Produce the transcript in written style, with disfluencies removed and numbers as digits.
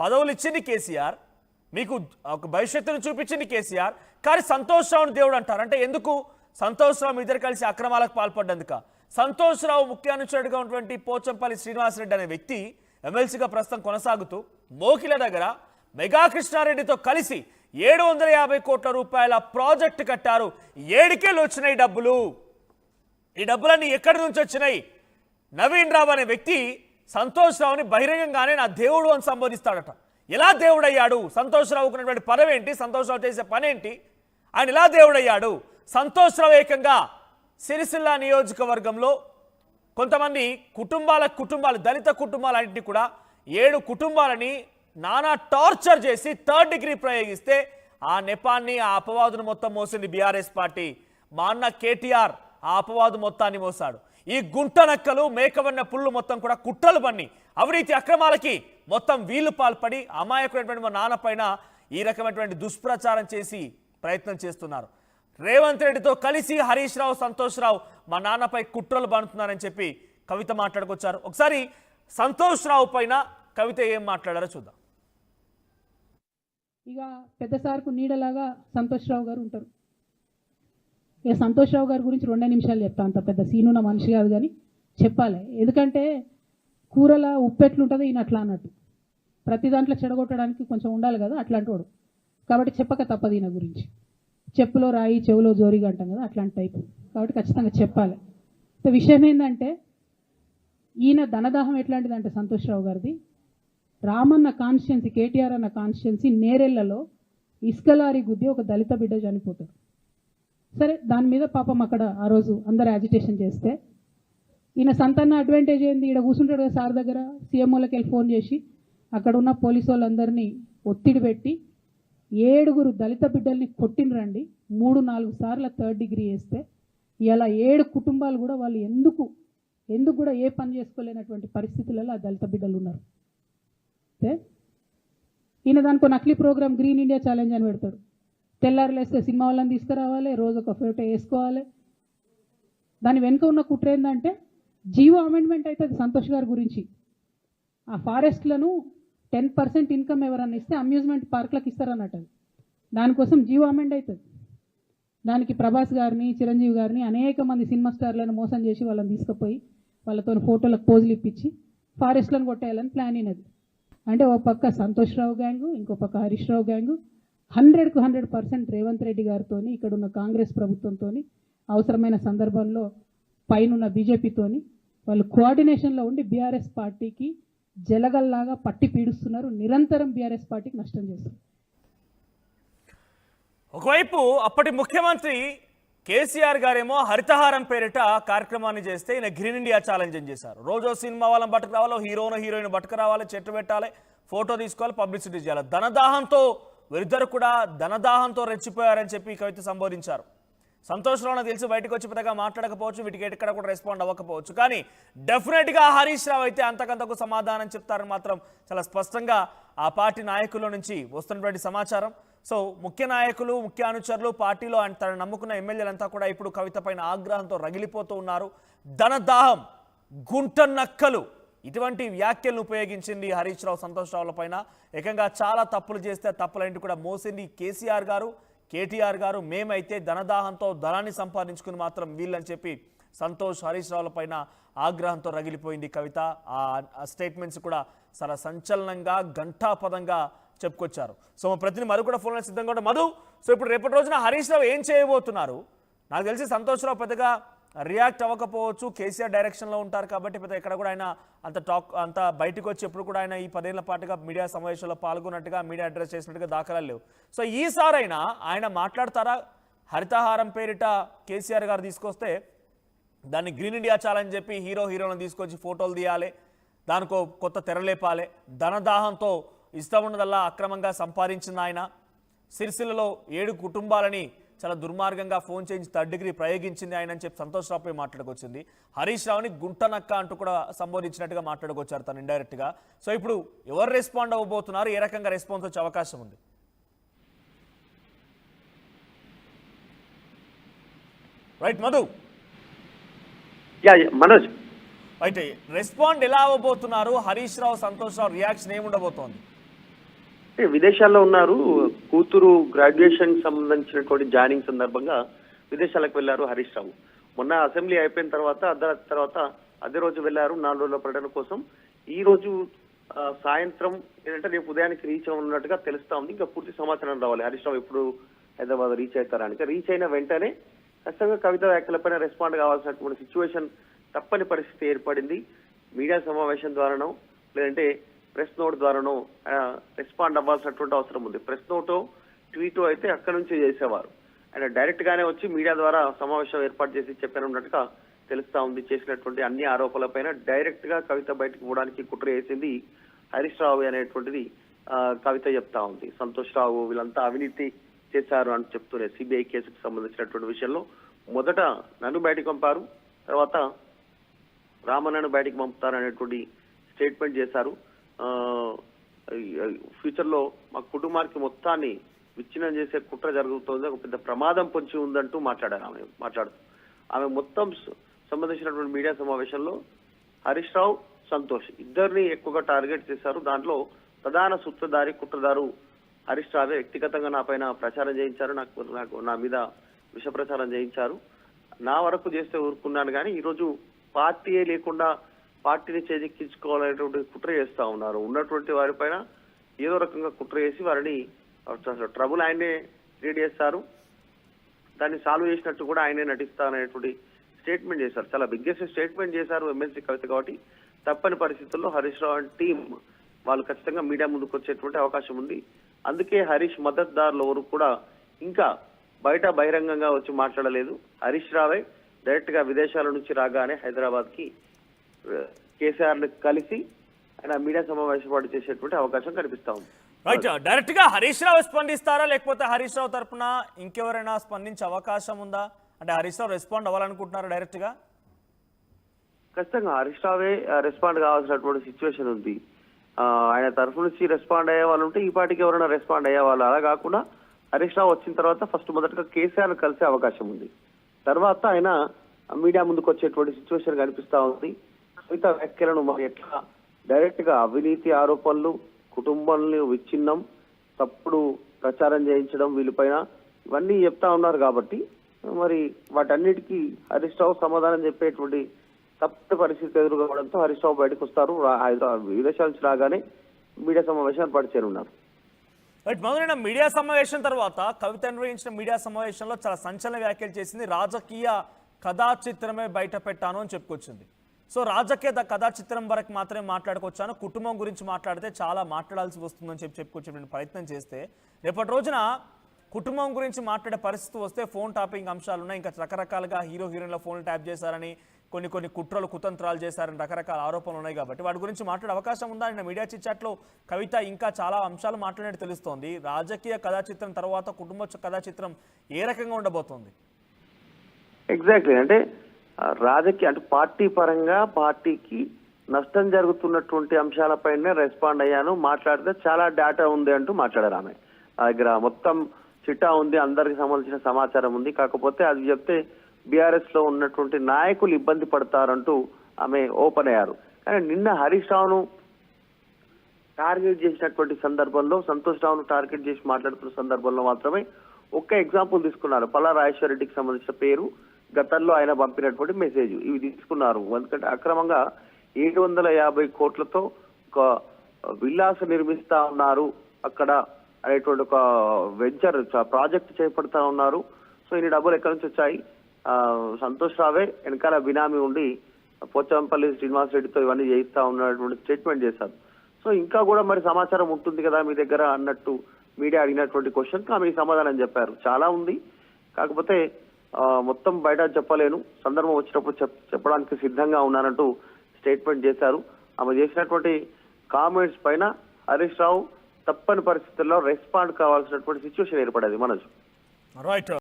పదవులు ఇచ్చింది కేసీఆర్, మీకు ఒక భవిష్యత్తును చూపించింది కేసీఆర్, కానీ సంతోష్ రావుని దేవుడు అంటారు. అంటే ఎందుకు? సంతోష్ రావు ఇద్దరు కలిసి అక్రమాలకు పాల్పడ్డందుక. సంతోష్ రావు ముఖ్య అనుచరుడిగా ఉన్నటువంటి పోచంపల్లి శ్రీనివాసరెడ్డి అనే వ్యక్తి ఎమ్మెల్సీగా ప్రస్తుతం కొనసాగుతూ మోకిల దగ్గర మెగా కృష్ణారెడ్డితో కలిసి 750 కోట్ల రూపాయల ప్రాజెక్టు కట్టారు. ఏడికేళ్ళు వచ్చినాయి డబ్బులు. ఈ డబ్బులన్నీ ఎక్కడి నుంచి వచ్చినాయి? నవీన్ రావు అనే వ్యక్తి సంతోష్ రావుని బహిరంగంగానే నా దేవుడు అని సంబోధిస్తాడట. ఎలా దేవుడయ్యాడు? సంతోష్ రావుకు ఉన్నటువంటి పదవి ఏంటి? సంతోష్ రావు చేసే పని ఏంటి? ఆయన ఎలా దేవుడయ్యాడు? సంతోష్ రావు ఏకంగా సిరిసిల్ల నియోజకవర్గంలో కొంతమంది కుటుంబాలు దళిత కుటుంబాలన్నింటినీ కూడా 7 కుటుంబాలని నానా టార్చర్ చేసి 3rd డిగ్రీ ప్రయోగిస్తే ఆ నెపాన్ని, ఆ అపవాదును మొత్తం మోసింది బీఆర్ఎస్ పార్టీ. మా అన్న కేటీఆర్ ఆ అపవాదు మొత్తాన్ని మోసాడు. ఈ గుంటనక్కలు, మేకవన్న పుళ్ళు మొత్తం కూడా కుట్రలు పన్ని అవినీతి అక్రమాలకి మొత్తం వీళ్ళు పాల్పడి అమాయకుడైనటువంటి మా నాన్న పైన ఈ రకమైనటువంటి దుష్ప్రచారం చేసి ప్రయత్నం చేస్తున్నారు. రేవంత్ రెడ్డితో కలిసి హరీష్ రావు, సంతోష్ రావు మా నాన్నపై కుట్రలు బానుతున్నారని చెప్పి కవిత మాట్లాడుకొచ్చారు. ఒకసారి సంతోష్ రావు పైన కవిత ఏం మాట్లాడారో చూద్దాం. ఇక పెద్ద సార్కు నీడలాగా సంతోష్ రావు గారు ఉంటారు. ఇక సంతోష్ రావు గారి గురించి 2 నిమిషాలు చెప్తా. అంత పెద్ద సీనున్న మనిషి కాదు కానీ చెప్పాలి. ఎందుకంటే కూరల ఉప్పు ఎట్లుంటుందో ఈయన అట్లా అన్నట్టు ప్రతి దాంట్లో చెడగొట్టడానికి కొంచెం ఉండాలి కదా, అట్లాంటి వాడు. కాబట్టి చెప్పక తప్పదు ఈయన గురించి. చెప్పులో రాయి చెవులో జోరిగా అంటాం కదా, అట్లాంటి టైపు. కాబట్టి ఖచ్చితంగా చెప్పాలి. విషయం ఏంటంటే ఈయన ధనదాహం ఎట్లాంటిదంటే సంతోష్ రావు గారిది రామన్న కాన్స్టిట్యున్సీ, కేటీఆర్ అన్న కాన్స్టిట్యున్సీ నేరెళ్లలో ఇసుకలారి గుద్ది ఒక దళిత బిడ్డ చనిపోతాడు. సరే, దాని మీద పాపం అక్కడ ఆ రోజు అందరు యాజిటేషన్ చేస్తే ఈయన సంతాన అడ్వాంటేజ్ ఏంది? ఇక్కడ కూర్చుంటాడు కదా సార్ దగ్గర, సీఎంఓలకి వెళ్ళి ఫోన్ చేసి అక్కడ ఉన్న పోలీసు వాళ్ళందరినీ ఒత్తిడి పెట్టి 7 దళిత బిడ్డల్ని కొట్టినరండి. 3-4 సార్లు 3rd డిగ్రీ వేస్తే ఇలా 7 కుటుంబాలు కూడా వాళ్ళు ఎందుకు కూడా ఏ పని చేసుకోలేనటువంటి పరిస్థితులలో ఆ దళిత బిడ్డలు ఉన్నారు. ఈయన దానికి నకిలీ ప్రోగ్రామ్ గ్రీన్ ఇండియా ఛాలెంజ్ అని పెడతాడు. తెల్లారులేస్తే సినిమా వాళ్ళని తీసుకురావాలి, రోజు ఒక ఫోటో వేసుకోవాలి. దాని వెనుక ఉన్న కుట్ర ఏంటంటే జీవో అమెండ్మెంట్ అవుతుంది సంతోష్ గారి గురించి. ఆ ఫారెస్ట్లను 10% ఇన్కమ్ ఎవరన్నా ఇస్తే అమ్యూజ్మెంట్ పార్క్లకు ఇస్తారన్నట్టు. దానికోసం జీవో అమెండ్ అవుతుంది. దానికి ప్రభాస్ గారిని, చిరంజీవి గారిని, అనేక మంది సినిమా స్టార్లను మోసం చేసి వాళ్ళని తీసుకుపోయి వాళ్ళతో ఫోటోలకు పోజులు ఇప్పించి ఫారెస్ట్లను కొట్టేయాలని ప్లాన్ అయినది. అంటే ఒక పక్క సంతోష్ రావు గ్యాంగు, ఇంకో పక్క హరీష్ రావు గ్యాంగు 100కు 100% రేవంత్ రెడ్డి గారితో, ఇక్కడ ఉన్న కాంగ్రెస్ ప్రభుత్వంతో, అవసరమైన సందర్భంలో పైన బీజేపీతోని వాళ్ళు కోఆర్డినేషన్లో ఉండి బీఆర్ఎస్ పార్టీకి జలగల్లాగా పట్టి పీడుస్తున్నారు. నిరంతరం బీఆర్ఎస్ పార్టీకి నష్టం చేస్తారు. ఒకవైపు అప్పటి ముఖ్యమంత్రి కేసీఆర్ గారేమో హరితహారం పేరిట కార్యక్రమాన్ని చేస్తే ఈయన గ్రీన్ ఇండియా ఛాలెంజ్ చేశారు. రోజో సినిమా వాళ్ళని బట్టుకు రావాలి, హీరోయిన్ బట్టుకు రావాలి, చెట్టు పెట్టాలి, ఫోటో తీసుకోవాలి, పబ్లిసిటీ చేయాలి. ధనదాహంతో వీరిద్దరు కూడా ధనదాహంతో రెచ్చిపోయారని చెప్పి కవిత సంబోధించారు. సంతోష్ రావు తెలిసి బయటకు వచ్చి పెద్దగా మాట్లాడకపోవచ్చు, వీటికి ఎక్కడ కూడా రెస్పాండ్ అవ్వకపోవచ్చు, కానీ డెఫినెట్గా హరీష్ రావు అయితే అంతకంతకు సమాధానం చెప్తారని మాత్రం చాలా స్పష్టంగా ఆ పార్టీ నాయకుల నుంచి వస్తున్నటువంటి సమాచారం. సో ముఖ్య నాయకులు, ముఖ్య అనుచరులు, పార్టీలో తను నమ్ముకున్న ఎమ్మెల్యేలంతా కూడా ఇప్పుడు కవిత పైన ఆగ్రహంతో రగిలిపోతూ ఉన్నారు. ధనదాహం, గుంటనక్కలు ఇటువంటి వ్యాఖ్యలను ఉపయోగించింది హరీష్ రావు సంతోష్ రావుల పైన. ఏకంగా చాలా తప్పులు చేస్తే తప్పులన్నింటి కూడా మోసింది కేసీఆర్ గారు, కేటీఆర్ గారు. మేమైతే ధనదాహంతో ధనాన్ని సంపాదించుకుని మాత్రం వీళ్ళని చెప్పి సంతోష్, హరీష్ రావుల పైన ఆగ్రహంతో రగిలిపోయింది కవిత. ఆ స్టేట్మెంట్స్ కూడా చాలా సంచలనంగా, ఘంటాపదంగా చెప్పుకొచ్చారు. సో మా ప్రతిని మధు కూడా ఫోన్లో సిద్ధంగా ఉంటారు. మధు, సో ఇప్పుడు రేపటి రోజున హరీష్ రావు ఏం చేయబోతున్నారు? నాకు తెలిసి సంతోష్ రావు పెద్దగా రియాక్ట్ అవ్వకపోవచ్చు, కేసీఆర్ డైరెక్షన్లో ఉంటారు కాబట్టి పెద్ద ఎక్కడ కూడా ఆయన అంత బయటకు వచ్చి ఎప్పుడు కూడా ఆయన ఈ 10 ఏళ్ల పాటుగా మీడియా సమావేశంలో పాల్గొన్నట్టుగా, మీడియా అడ్రస్ చేసినట్టుగా దాఖలాలు లేవు. సో ఈసారైనా ఆయన మాట్లాడతారా? హరితహారం పేరిట కేసీఆర్ గారు తీసుకొస్తే దాన్ని గ్రీన్ ఇండియా ఛాలెంజ్ చెప్పి హీరోలను తీసుకొచ్చి ఫోటోలు తీయాలి, దానికో కొత్త తెరలేపాలి. ధనదాహంతో ఇష్టం ఉన్నదల్లా అక్రమంగా సంపాదించింది ఆయన. సిరిసిల్లలో 7 కుటుంబాలని చాలా దుర్మార్గంగా ఫోన్ చేయించి 3rd డిగ్రీ ప్రయోగించింది ఆయన అని చెప్పి సంతోష్ రావుపై మాట్లాడుకొచ్చింది. హరీష్ రావుని గుంటనక్క అంటూ కూడా సంబోధించినట్టుగా మాట్లాడుకొచ్చారు తను ఇండైరెక్ట్గా. సో ఇప్పుడు ఎవరు రెస్పాండ్ అవ్వబోతున్నారు? ఏ రకంగా రెస్పాన్స్ వచ్చే అవకాశం ఉంది? Right Madhu, Manoj, right respond ఎలా అవ్వబోతున్నారు? హరీష్ రావు, సంతోష్ రావు రియాక్షన్ ఏముండబోతోంది? విదేశాల్లో ఉన్నారు. కూతురు గ్రాడ్యుయేషన్ సంబంధించినటువంటి జాయినింగ్ సందర్భంగా విదేశాలకు వెళ్లారు హరీష్ రావు. మొన్న అసెంబ్లీ అయిపోయిన తర్వాత అర్ధరాత్రి తర్వాత అదే రోజు వెళ్లారు 4 రోజుల పర్యటన కోసం. ఈ రోజు సాయంత్రం ఏంటంటే రేపు ఉదయానికి రీచ్ ఉన్నట్టుగా తెలుస్తా ఉంది. ఇంకా పూర్తి సమాచారం రావాలి హరీష్ రావు ఎప్పుడు హైదరాబాద్ రీచ్ అవుతారని. రీచ్ అయిన వెంటనే ఖచ్చితంగా కవిత వ్యాఖ్యలపైన రెస్పాండ్ కావాల్సినటువంటి సిచ్యువేషన్ తప్పని పరిస్థితి ఏర్పడింది. మీడియా సమావేశం ద్వారానో లేదంటే ప్రెస్ నోట్ ద్వారానో రెస్పాండ్ అవ్వాల్సినటువంటి అవసరం ఉంది. ప్రెస్ నోటో ట్వీటో అయితే అక్కడి నుంచి చేసేవారు. ఆయన డైరెక్ట్ గానే వచ్చి మీడియా ద్వారా సమావేశం ఏర్పాటు చేసి చెప్పారన్నట్టుగా తెలుస్తా ఉంది. చేసినటువంటి అన్ని ఆరోపణలపైన డైరెక్ట్ గా కవిత బయటకు పోవడానికి కుట్ర చేసింది హరీష్ రావు అనేటువంటిది కవిత చెప్తా ఉంది. సంతోష్ రావు వీళ్ళంతా అవినీతి చేశారు అని చెప్తున్నారు. సిబిఐ కేసుకు సంబంధించినటువంటి విషయంలో మొదట నన్ను బయటకు పంపారు, తర్వాత రామన్నను బయటకు పంపుతారు అనేటువంటి స్టేట్మెంట్ చేశారు. ఫ్యూచర్ లో మా కుటుంబానికి మొత్తాన్ని విచ్ఛిన్నం చేసే కుట్ర జరుగుతోంది, ఒక పెద్ద ప్రమాదం పొంచి ఉందంటూ మాట్లాడారు. ఆమె మొత్తం సంబంధించినటువంటి మీడియా సమావేశంలో హరీష్ రావు, సంతోష్ ఇద్దరిని ఎక్కువగా టార్గెట్ చేశారు. దాంట్లో ప్రధాన సూత్రధారి కుట్రదారు హరీష్ రావే వ్యక్తిగతంగా నా పైన ప్రచారం చేయించారు, నాకు నా మీద విష ప్రచారం చేయించారు. నా వరకు చేస్తే ఊరుకున్నాను, కానీ ఈరోజు పార్టీయే లేకుండా పార్టీని చేజిక్కించుకోవాలనేటువంటి కుట్ర చేస్తా ఉన్నారు. ఉన్నటువంటి వారిపైన ఏదో రకంగా కుట్ర చేసి వారిని ట్రబుల్ ఆయనే క్రియేట్ చేస్తారు, దాన్ని సాల్వ్ చేసినట్టు కూడా ఆయనే నటిస్తారనేటువంటి స్టేట్మెంట్ చేశారు. చాలా బిగ్గెస్ట్ స్టేట్మెంట్ చేశారు ఎమ్మెల్సీ కవిత. కాబట్టి తప్పని పరిస్థితుల్లో హరీష్ రావు అండ్ టీం వాళ్ళు ఖచ్చితంగా మీడియా ముందుకు వచ్చేటువంటి అవకాశం ఉంది. అందుకే హరీష్ మద్దతుదారులు ఎవరు కూడా ఇంకా బయట బహిరంగంగా వచ్చి మాట్లాడలేదు. హరీష్ రావే డైరెక్ట్ గా విదేశాల నుంచి రాగానే హైదరాబాద్ కి కేసీఆర్ ని కలిసి ఆయన మీడియా సమావేశం ఏర్పాటు చేసేటువంటి అవకాశం కనిపిస్తా ఉంది. రైట్, డైరెక్ట్ గా హరీష్ రావు స్పందిస్తారా లేకపోతే హరీష్ రావు తరఫున ఇంకెవరైనా స్పందించే అవకాశం ఉందా? అంటే హరీష్ రావు రెస్పాండ్ అవ్వాలనుకుంటున్నారా డైరెక్ట్ గా? ఖచ్చితంగా హరీష్ రావే రెస్పాండ్ కావాల్సినటువంటి సిచ్యువేషన్ ఉంది. ఆయన తరఫు నుంచి రెస్పాండ్ అయ్యే వాళ్ళు ఉంటే ఈ పార్టీకి ఎవరైనా రెస్పాండ్ అయ్యే వాళ్ళు. అలా కాకుండా హరీష్ రావు వచ్చిన తర్వాత ఫస్ట్ మొదటగా కేసీఆర్ కలిసే అవకాశం ఉంది. తర్వాత ఆయన మీడియా ముందుకు వచ్చేటువంటి సిచ్యువేషన్ కనిపిస్తా ఉంది. కవిత వ్యాఖ్యలను మరి ఎట్లా డైరెక్ట్ గా అవినీతి ఆరోపణలు, కుటుంబాన్ని విచ్ఛిన్నం, తప్పుడు ప్రచారం చేయించడం వీళ్ళపైన ఇవన్నీ చెప్తా ఉన్నారు. కాబట్టి మరి వాటన్నిటికీ హరీష్ రావు సమాధానం చెప్పేటువంటి తప్పని పరిస్థితి ఎదురుకోవడంతో హరీష్ రావు బయటకు వస్తారు. హైదరాబాద్ విదేశాల నుంచి రాగానే మీడియా సమావేశం ఏర్పాటు చేయనున్నారు. రైట్, మొదలైన మీడియా సమావేశం తర్వాత కవిత నిర్వహించిన మీడియా సమావేశంలో చాలా సంచలన వ్యాఖ్యలు చేసింది. రాజకీయ కథా చిత్రమే బయట పెట్టాను అని చెప్పుకొచ్చింది. సో రాజకీయ కథా చిత్రం వరకు మాత్రమే మాట్లాడుకొచ్చాను, కుటుంబం గురించి మాట్లాడితే చాలా మాట్లాడాల్సి వస్తుందని చెప్పుకొచ్చే ప్రయత్నం చేస్తే రేపటి రోజున కుటుంబం గురించి మాట్లాడే పరిస్థితి వస్తే ఫోన్ టాపింగ్ అంశాలు ఉన్నాయి. ఇంకా రకరకాలుగా హీరోయిన్ల ఫోన్లు ట్యాప్ చేశారని, కొన్ని కుట్రలు కుతంత్రాలు చేశారని రకరకాల ఆరోపణలు ఉన్నాయి. కాబట్టి వాటి గురించి మాట్లాడే అవకాశం ఉందా? నిన్న మీడియా చిట్చాట్లో కవిత ఇంకా చాలా అంశాలు మాట్లాడినట్టు తెలుస్తోంది. రాజకీయ కథా చిత్రం తర్వాత కుటుంబ కథా చిత్రం ఏ రకంగా ఉండబోతోంది? ఎగ్జాక్ట్లీ, అంటే రాజకీయ అంటే పార్టీ పరంగా పార్టీకి నష్టం జరుగుతున్నటువంటి అంశాలపైనే రెస్పాండ్ అయ్యాను, మాట్లాడితే చాలా డేటా ఉంది అంటూ మాట్లాడారు. ఆమె దగ్గర మొత్తం చిట్టా ఉంది, అందరికి సంబంధించిన సమాచారం ఉంది, కాకపోతే అది చెప్తే బీఆర్ఎస్ లో ఉన్నటువంటి నాయకులు ఇబ్బంది పడతారంటూ ఆమె ఓపెన్ అయ్యారు. కానీ నిన్న హరీష్ రావును టార్గెట్ చేసినటువంటి సందర్భంలో, సంతోష్ రావును టార్గెట్ చేసి మాట్లాడుతున్న సందర్భంలో మాత్రమే ఒక్క ఎగ్జాంపుల్ తీసుకున్నారు. పల్లా రాజేశ్వర రెడ్డికి సంబంధించిన పేరు, గతంలో ఆయన పంపినటువంటి మెసేజ్, ఇవి తీసుకున్నారు. ఎందుకంటే అక్రమంగా 750 కోట్లతో ఒక విల్లాస్ నిర్మిస్తా ఉన్నారు అక్కడ అనేటువంటి ఒక వెంచర్ ప్రాజెక్ట్ చేపడతా ఉన్నారు. సో ఇన్ని డబ్బులు ఎక్కడి నుంచి వచ్చాయి? సంతోష్ రావే వెనకాల బినామీ ఉండి పోచంపల్లి శ్రీనివాస్ రెడ్డితో ఇవన్నీ చేయిస్తా ఉన్నటువంటి స్టేట్మెంట్ చేశారు. సో ఇంకా కూడా మరి సమాచారం ఉంటుంది కదా మీ దగ్గర అన్నట్టు మీడియా అడిగినటువంటి క్వశ్చన్ ఆమె సమాధానం చెప్పారు. చాలా ఉంది, కాకపోతే మొత్తం బయట చెప్పలేను, సందర్భం వచ్చినప్పుడు చెప్పడానికి సిద్ధంగా ఉన్నానంటూ స్టేట్మెంట్ చేశారు. ఆమె చేసినటువంటి కామెంట్స్ పైన హరీష్ రావు తప్పని పరిస్థితుల్లో రెస్పాండ్ కావాల్సినటువంటి సిచ్యువేషన్ ఏర్పడేది మనసు. రైట్.